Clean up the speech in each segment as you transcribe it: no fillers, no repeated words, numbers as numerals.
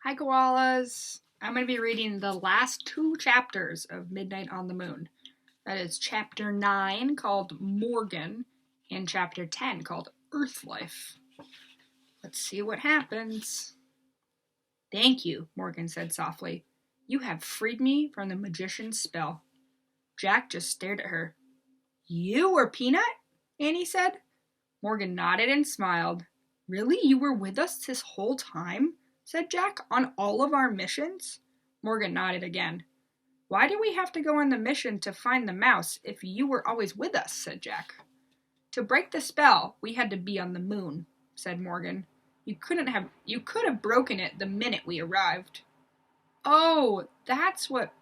Hi, koalas. I'm going to be reading the last two chapters of Midnight on the Moon. That is chapter 9 called Morgan and chapter 10 called Earth Life. Let's see what happens. Thank you, Morgan said softly. You have freed me from the magician's spell. Jack just stared at her. You were Peanut? Annie said. Morgan nodded and smiled. Really? You were with us this whole time? Said Jack. On all of our missions? Morgan nodded again. Why did we have to go on the mission to find the mouse if you were always with us? Said Jack. To break the spell, we had to be on the moon, said Morgan. You could have broken it the minute we arrived. Oh, that's what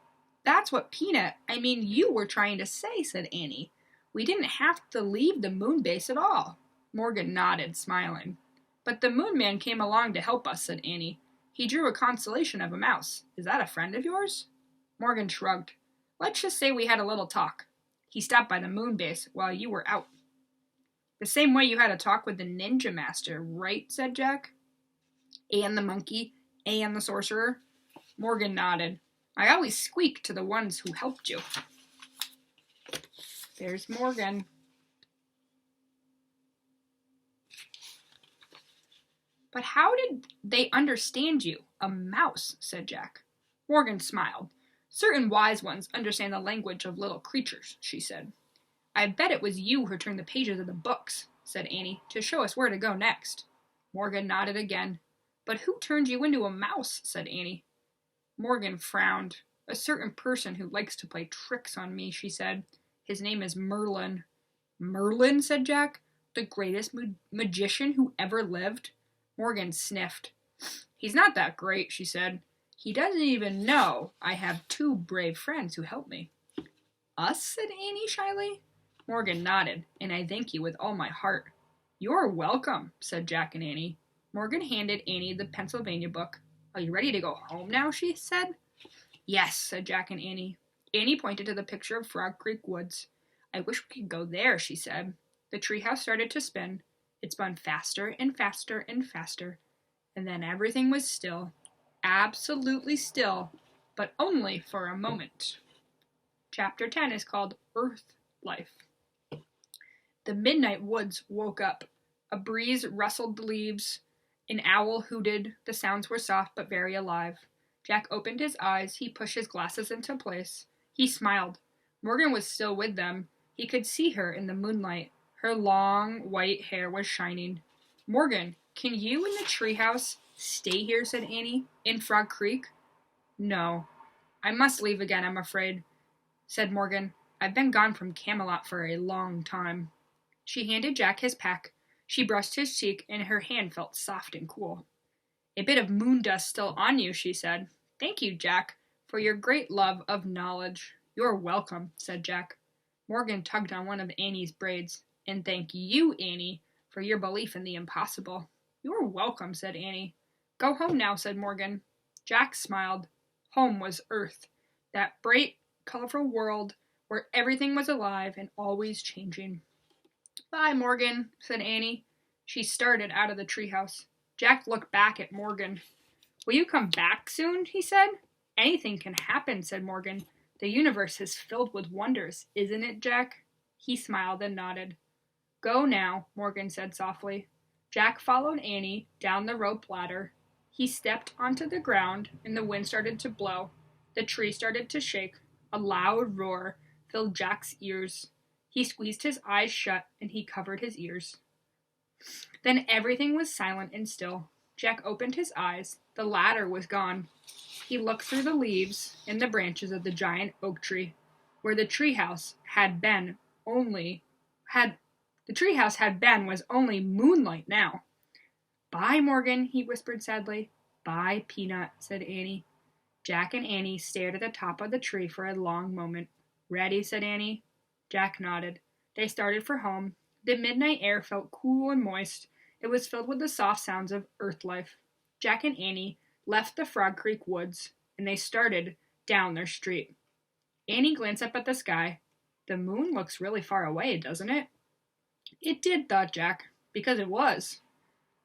Peanut, you were trying to say, said Annie. We didn't have to leave the moon base at all. Morgan nodded, smiling. But the moon man came along to help us, said Annie. He drew a constellation of a mouse. Is that a friend of yours? Morgan shrugged. Let's just say we had a little talk. He stopped by the moon base while you were out. The same way you had a talk with the ninja master, right? Said Jack. And the monkey, and the sorcerer. Morgan nodded. I always squeak to the ones who helped you. There's Morgan. But how did they understand you? A mouse, said Jack. Morgan smiled. Certain wise ones understand the language of little creatures, she said. I bet it was you who turned the pages of the books, said Annie, to show us where to go next. Morgan nodded again. But who turned you into a mouse? Said Annie. Morgan frowned. A certain person who likes to play tricks on me, she said. His name is Merlin. Merlin, said Jack. The greatest magician who ever lived? Morgan sniffed. He's not that great, she said. He doesn't even know I have two brave friends who help me. Us? Said Annie shyly. Morgan nodded, and I thank you with all my heart. You're welcome, said Jack and Annie. Morgan handed Annie the Pennsylvania book. Are you ready to go home now? She said. Yes, said Jack and Annie. Annie pointed to the picture of Frog Creek Woods. I wish we could go there, she said. The treehouse started to spin. It spun faster and faster and faster. And then everything was still. Absolutely still, but only for a moment. Chapter 10 is called Earth Life. The midnight woods woke up. A breeze rustled the leaves. An owl hooted. The sounds were soft but very alive. Jack opened his eyes. He pushed his glasses into place. He smiled. Morgan was still with them. He could see her in the moonlight. Her long, white hair was shining. Morgan, can you in the treehouse stay here? Said Annie. In Frog Creek? No. I must leave again, I'm afraid, said Morgan. I've been gone from Camelot for a long time. She handed Jack his pack. She brushed his cheek, and her hand felt soft and cool. A bit of moon dust still on you, she said. Thank you, Jack, for your great love of knowledge. You're welcome, said Jack. Morgan tugged on one of Annie's braids. And thank you, Annie, for your belief in the impossible. You're welcome, said Annie. Go home now, said Morgan. Jack smiled. Home was Earth, that bright, colorful world where everything was alive and always changing. Bye, Morgan, said Annie. She started out of the treehouse. Jack looked back at Morgan. Will you come back soon? He said. Anything can happen, said Morgan. The universe is filled with wonders, isn't it, Jack? He smiled and nodded. Go now, Morgan said softly. Jack followed Annie down the rope ladder. He stepped onto the ground, and the wind started to blow. The tree started to shake. A loud roar filled Jack's ears. He squeezed his eyes shut, and he covered his ears. Then everything was silent and still. Jack opened his eyes. The ladder was gone. He looked through the leaves and the branches of the giant oak tree, where the treehouse had been was only moonlight now. Bye, Morgan, he whispered sadly. Bye, Peanut, said Annie. Jack and Annie stared at the top of the tree for a long moment. Ready, said Annie. Jack nodded. They started for home. The midnight air felt cool and moist. It was filled with the soft sounds of earth life. Jack and Annie left the Frog Creek woods, and they started down their street. Annie glanced up at the sky. The moon looks really far away, doesn't it? It did, thought Jack, because it was.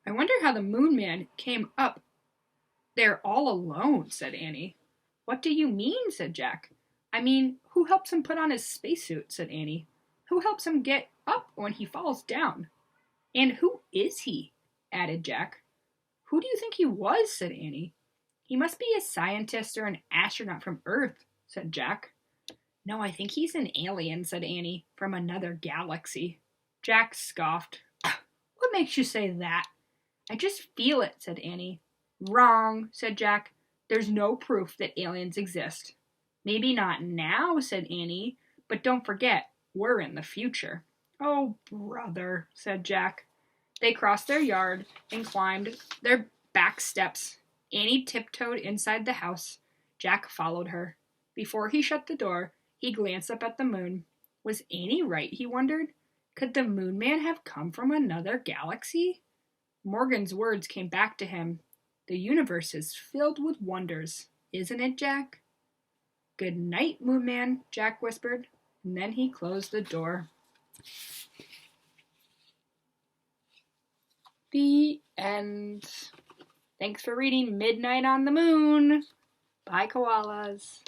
I wonder how the moon man came up They're all alone, said Annie. What do you mean, said Jack. I mean, who helps him put on his spacesuit, said Annie. Who helps him get up when he falls down? And who is he? Added Jack. Who do you think he was? Said Annie. He must be a scientist or an astronaut from Earth, said Jack. No, I think he's an alien, said Annie, from another galaxy. Jack scoffed. What makes you say that? I just feel it, said Annie. Wrong, said Jack. There's no proof that aliens exist. Maybe not now, said Annie, but don't forget, we're in the future. Oh, brother, said Jack. They crossed their yard and climbed their back steps. Annie tiptoed inside the house. Jack followed her. Before he shut the door, he glanced up at the moon. Was Annie right, he wondered? Could the moon man have come from another galaxy? Morgan's words came back to him. The universe is filled with wonders, isn't it, Jack? Good night, Moon Man, Jack whispered, and then he closed the door. The end. Thanks for reading Midnight on the Moon. Bye, koalas.